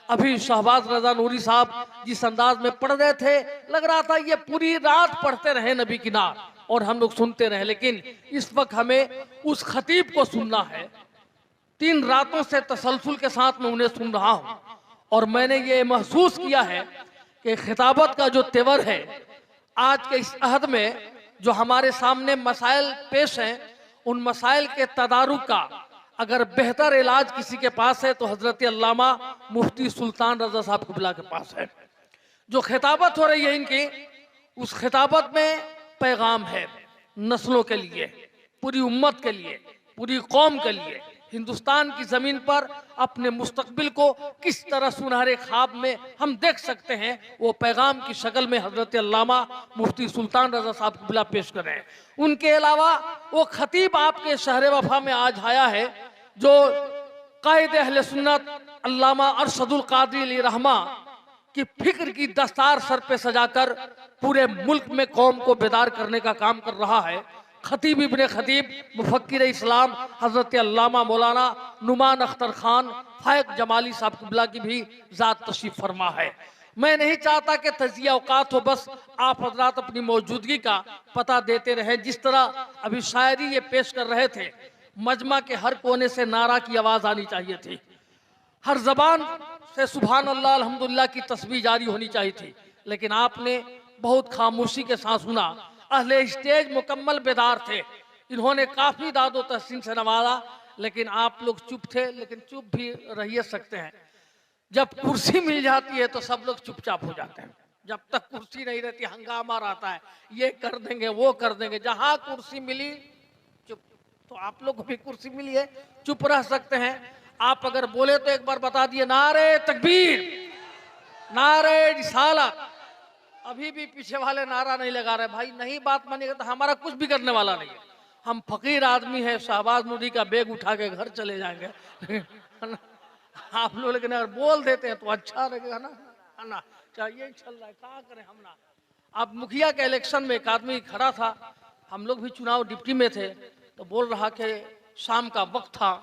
अभी शहबाज रजा नूरी साहब जिस अंदाज में पढ़ रहे थे, लग रहा था ये पूरी रात पढ़ते रहे नबी की नात और हम लोग सुनते रहे। लेकिन इस वक्त हमें उस खतीब को सुनना है। 3 रातों से तसलसल के साथ मैं उन्हें सुन रहा हूं और मैंने ये महसूस किया है कि खिताबत का जो तेवर है आज के इस अहद में, जो हमारे सामने मसाइल पेश हैं, उन मसाइल के तदारुक का अगर बेहतर इलाज किसी के पास है तो हजरत अल्लामा मुफ्ती सुल्तान रजा साहब क़िबला के पास है। जो खिताबत हो रही है इनकी, उस खिताबत में पैगाम है नस्लों के लिए, पूरी उम्मत के लिए, पूरी कौम के लिए, हिंदुस्तान की ज़मीन पर अपने मुस्तकबिल को किस तरह सुनहरे ख्वाब में हम देख सकते हैं, वो पैगाम की शक्ल में हजरत अल्लामा मुफ्ती सुल्तान रजा साहब क़िबला पेश कर रहे हैं। उनके अलावा वो खतीब आपके शहर वफा में आज आया है जो कायद अहले सुन्नत अल्लामा अरशदुल क़ादरी अलैहि रहमा की फिक्र की दस्तार सर पे सजाकर पूरे मुल्क में कौम को बेदार करने का काम कर रहा है। खतीब इब्ने खतीब मुफक्किर इस्लाम हजरत अल्लामा मौलाना नुमान अख्तर खान फायक जमाली साहब क़िबला की भी ज़ात तशरीफ फरमा है। मैं नहीं चाहता कि तजिया औकात हो, बस आप हजरात अपनी मौजूदगी का पता देते रहे। जिस तरह अभी शायरी ये पेश कर रहे थे, मजमा के हर कोने से नारा की आवाज़ आनी चाहिए थी, हर जबान से सुभान अल्लाह अल्हम्दुलिल्लाह की तस्बीह जारी होनी चाहिए थी, लेकिन आपने बहुत खामोशी के साथ सुना। अहले स्टेज मुकम्मल बेदार थे, इन्होंने काफ़ी दादो तहसीन से नवाजा, लेकिन आप लोग चुप थे। लेकिन चुप भी रहिए सकते हैं, जब कुर्सी मिल जाती है तो सब लोग चुपचाप हो जाते हैं। जब तक कुर्सी नहीं रहती हंगामा रहता है, ये कर देंगे वो कर देंगे। जहां कुर्सी मिली चुप। तो आप लोग को भी कुर्सी मिली है, चुप रह सकते हैं। आप अगर बोले तो एक बार बता दिए नारे तकबीर, नारे रिसालत। अभी भी पीछे वाले नारा नहीं लगा रहे। भाई नहीं बात मानिएगा तो हमारा कुछ भी करने वाला नहीं है। हम फकीर आदमी है, शहबाज नूरी का बैग उठा के घर चले जाएंगे। आप लोग लेकिन अगर बोल देते हैं तो अच्छा लगेगा ना, है ना। चाहिए चल रहा है, क्या करें हम ना। अब मुखिया के इलेक्शन में एक आदमी खड़ा था, हम लोग भी चुनाव डिप्टी में थे, तो बोल रहा कि शाम का वक्त था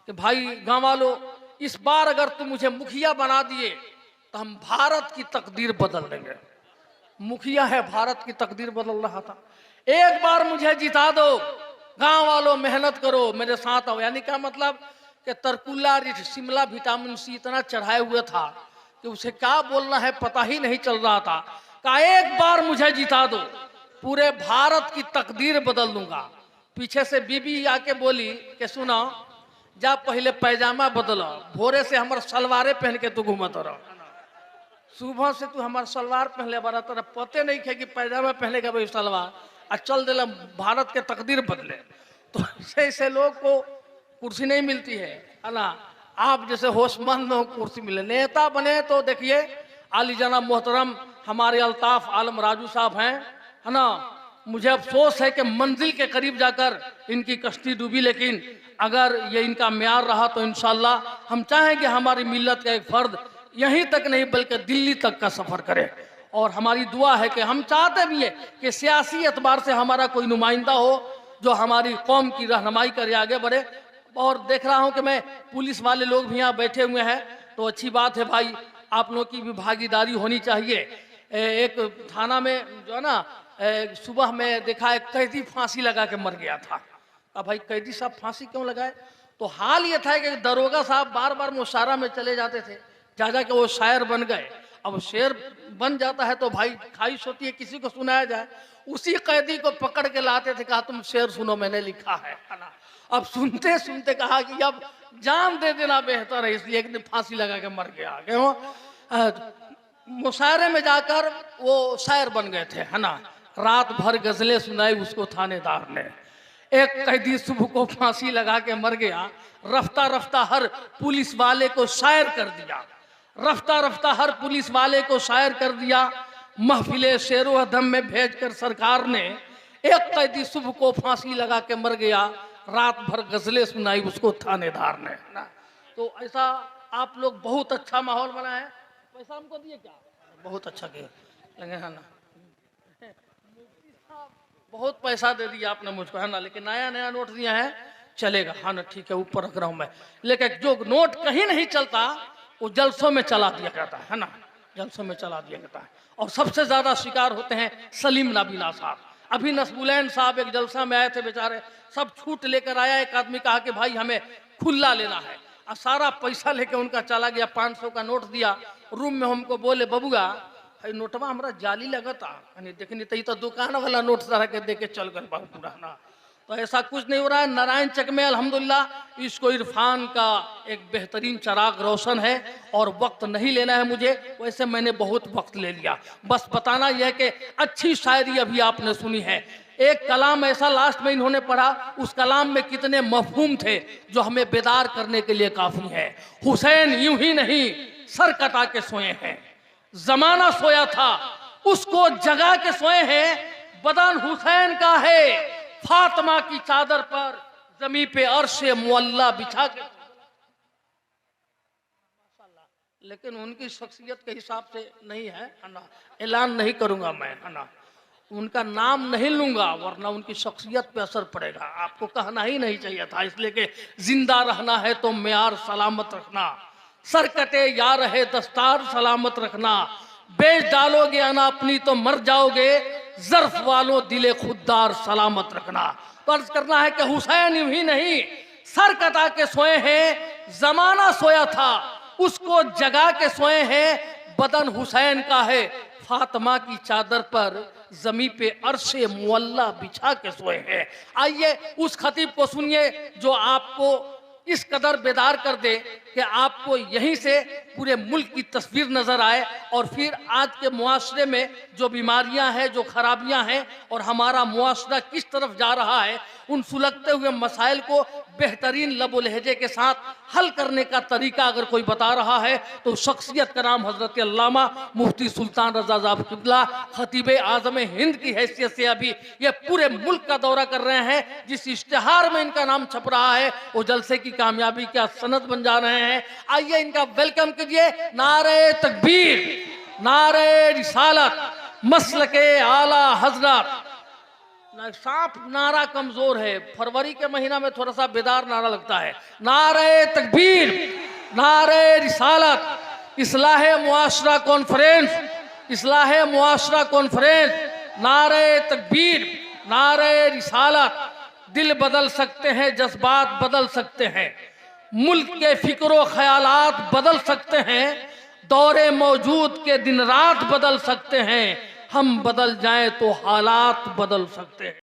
कि भाई गाँव वालों, इस बार अगर तुम मुझे मुखिया बना दिए तो हम भारत की तकदीर बदल देंगे। मुखिया है, भारत की तकदीर बदल रहा था। एक बार मुझे जिता दो, गांव वालों मेहनत करो, मेरे साथ आओ। यानी क्या मतलब कि तरकुल्ला रिच शिमला विटामिन सी इतना चढ़ाए हुए था कि उसे क्या बोलना है पता ही नहीं चल रहा था। कहा एक बार मुझे जिता दो, पूरे भारत की तकदीर बदल दूंगा। पीछे से बीबी आके बोली कि सुनो, जा पहले पैजामा बदलो, भोरे से हमारे सलवारे पहन के तू घूमत रहो। सुबह से तू हमारा सलवार पहले बारा, तेरा पते नहीं खे कि पैजामा पहनेगा भाई सलवार, और चल दिला भारत के तकदीर बदले। तो ऐसे लोग को कुर्सी नहीं मिलती है ना। आप जैसे होशमंद लोग कुर्सी मिले, नेता बने तो देखिए आली जनाब मोहतरम हमारे अल्ताफ आलम राजू साहब हैं, है ना। मुझे अफसोस है कि मंजिल के करीब जाकर इनकी कश्ती डूबी, लेकिन अगर ये इनका म्यार रहा तो इंशाल्लाह हम चाहेंगे हमारी मिल्लत का एक फर्द यहीं तक नहीं बल्कि दिल्ली तक का सफर करे। और हमारी दुआ है कि हम चाहते भी है कि सियासी एतबार से हमारा कोई नुमाइंदा हो जो हमारी कौम की रहनुमाई करे, आगे बढ़े। और देख रहा हूं कि मैं पुलिस वाले लोग भी यहाँ बैठे हुए हैं, तो अच्छी बात है भाई, आप लोगों की भी भागीदारी होनी चाहिए। एक थाना में जो है ना, सुबह में देखा एक कैदी फांसी लगा के मर गया था। अब भाई कैदी साहब फांसी क्यों लगाए? तो हाल ये था कि दरोगा साहब बार बार मुशायरा में चले जाते थे, जा के वो शायर बन गए। अब शेर बन जाता है तो भाई ख्वाहिश होती है किसी को सुनाया जाए। उसी कैदी को पकड़ के लाते थे, कहा तुम शेर सुनो मैंने लिखा है ना। अब सुनते सुनते कहा कि अब जान दे देना बेहतर है, इसलिए एक दिन फांसी लगा के मर गया। क्यों? मुशायरे में जाकर वो शायर बन गए थे, है ना। रात भर गजलें सुनाई उसको थानेदार ने। एक कैदी सुबह को फांसी लगा के मर गया, रफ्ता रफ्ता हर पुलिस वाले को शायर कर दिया, रफ्ता रफ्ता हर पुलिस वाले को शायर कर दिया। महफिले शेरो अदम में भेजकर सरकार ने एक कैदी सुबह को फांसी लगा के मर गया, रात भर गजलें सुनाई उसको थानेदार ने ना। तो ऐसा आप लोग बहुत अच्छा माहौल बनाए। पैसा हमको दिए क्या? बहुत अच्छा किया, है ना। बहुत पैसा दे दिया आपने मुझको, है ना, लेकिन नया नया नोट दिया है, चलेगा, हाँ ना, ठीक है, ऊपर रख रहा हूं मैं। लेकिन जो नोट कहीं नहीं चलता वो जलसों में चला दिया जाता है ना, जलसों में चला दिया जाता है। और सबसे ज्यादा शिकार होते हैं सलीम नाबीना साहब। अभी नसबुलैन साहब एक जलसा में आए थे बेचारे, सब छूट लेकर आया। एक आदमी कहा कि भाई हमें खुला लेना है, और सारा पैसा लेके उनका चला गया। 500 का नोट दिया। रूम में हमको बोले बबुआ भाई नोटवा हमारा जाली लगता, देखनी तो दुकान वाला नोट सारा के दे के चल गए पूरा ना। तो ऐसा कुछ नहीं हो रहा है। नारायण चक में अल्हम्दुलिल्लाह इसको इरफान का एक बेहतरीन चराग रोशन है, और वक्त नहीं लेना है मुझे, वैसे मैंने बहुत वक्त ले लिया। बस बताना यह है कि अच्छी शायरी अभी आपने सुनी है। एक कलाम ऐसा लास्ट में इन्होंने पढ़ा, उस कलाम में कितने मफहूम थे जो हमें बेदार करने के लिए काफी है। हुसैन यूं ही नहीं सर कटा के सोए हैं, जमाना सोया था उसको जगा के सोए हैं। बदन हुसैन का है फातिमा की चादर पर जमी पे अर्शे मुअल्ला बिछा के। लेकिन उनकी शख्सियत के हिसाब से नहीं है ना, ऐलान नहीं करूंगा मैं है ना, उनका नाम नहीं लूंगा वरना उनकी शख्सियत पे असर पड़ेगा। आपको कहना ही नहीं चाहिए था, इसलिए कि जिंदा रहना है तो म्यार सलामत रखना, सर कटे या रहे दस्तार सलामत रखना, बेच डालोगे अना अपनी तो मर जाओगे, जर्फ वालों दिले खुददार सलामत रखना। तो अर्ज करना है कि हुसैन यूं ही नहीं सर कटा के सोए हैं, जमाना सोया था उसको जगा के सोए हैं। बदन हुसैन का है फातिमा की चादर पर जमी पे अर्शे मुअल्ला बिछा के सोए हैं। आइए उस खतीब को सुनिए जो आपको इस कदर बेदार कर दे कि आपको यहीं से पूरे मुल्क की तस्वीर नजर आए, और फिर आज के मुआशरे में जो बीमारियां हैं, जो खराबियां हैं, और हमारा मुआशरा किस तरफ जा रहा है, उन सुलगते हुए मसाइल को बेहतरीन लबो लहजे के साथ हल करने का तरीका अगर कोई बता रहा है तो शख्सियत का नाम हजरत अल्लामा मुफ्ती सुल्तान रजा साहब किबला खतीब आजम हिंद की हैसियत से अभी ये पूरे मुल्क का दौरा कर रहे हैं। जिस इश्तिहार में इनका नाम छप रहा है वो जलसे की कामयाबी का सनद बन जा रहे हैं। आइए इनका वेलकम कीजिए। नारे तकबीर, नारे रिसालत, मसलके आला हजरत। सांप नारा कमजोर है, फरवरी के महीना में थोड़ा सा बेदार नारा लगता है। नारे तकबीर, नारे रिसालत, इस्लाहे मुआशरा कॉन्फ्रेंस, इस्लाहे मुआशरा कॉन्फ्रेंस, नारे तकबीर, नारे रिसालत। दिल बदल सकते हैं, जज्बात बदल सकते हैं, मुल्क के फिक्रो ख्यालात बदल सकते हैं, दौरे मौजूद के दिन रात बदल सकते हैं, हम बदल जाएं तो हालात बदल सकते हैं।